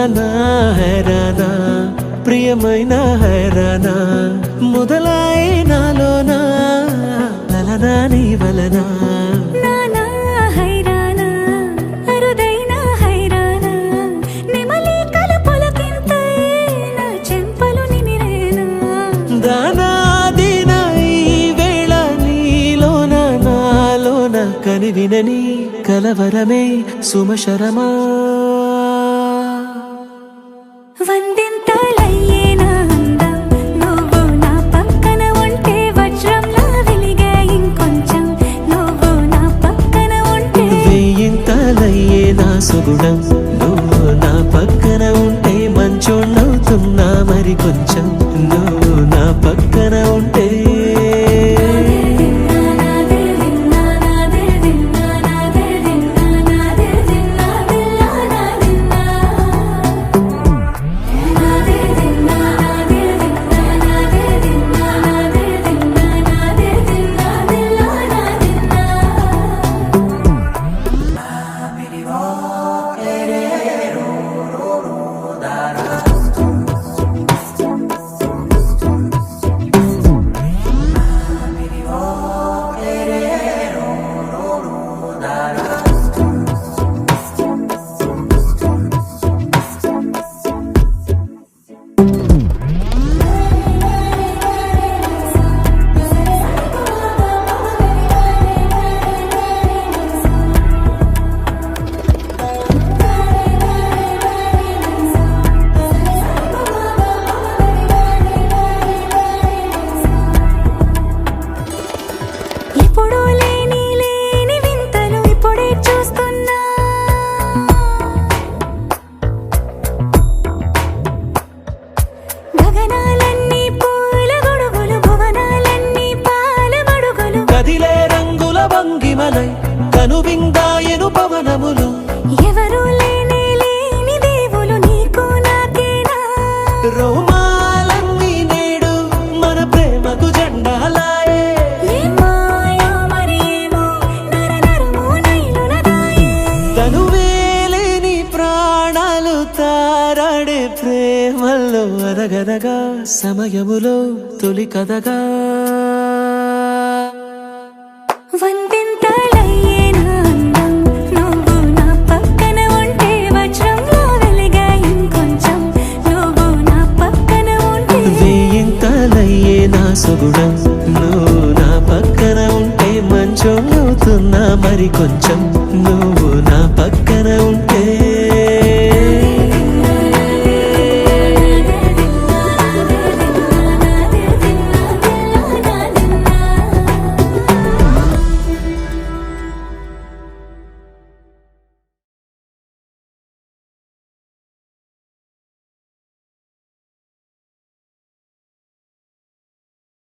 నా హైరానా ప్రియమైన హైరానా మొదలై నాలోనా లలనా నీ వలనా కని వినని కలవరమే సుమశరమా వందింతలయ్యేనా అందం నువ్వు నా పక్కన ఉంటే వజ్రంలా వెలిగే ఇంకొంచెం నువ్వు నా పక్కన ఉంటే వెయ్యింతలయ్యేనా సుగుణం నువ్వు నా పక్కన ఉంటే మంచోణ్ణవుతున్నా మరి కొంచెం నువ్వు నా పక్కన ఉంటే కనువిందాయను పవనములు ఎవరు లేని లేని దేవులు నీకు నాకేనా రోమాలన్నీ నేడు మన ప్రేమకు జెండాలాయే మాయో మరేమో నరనరమో నైలునదాయే తనువేలేని ప్రాణాలు తారాడే ప్రేమల్లో అరగనగా సమయములో తొలి కథగా వందింతలయ్యేనా అందం నువ్వు నా పక్కన ఉంటే వజ్రంలా వెలిగే ఇంకొంచెం నువ్వు నా పక్కన ఉంటే వెయ్యింతలయ్యేనా సుగుణం నువ్వు నా పక్కన ఉంటే మంచోణ్ణవుతున్నా మరి కొంచెం నువ్వు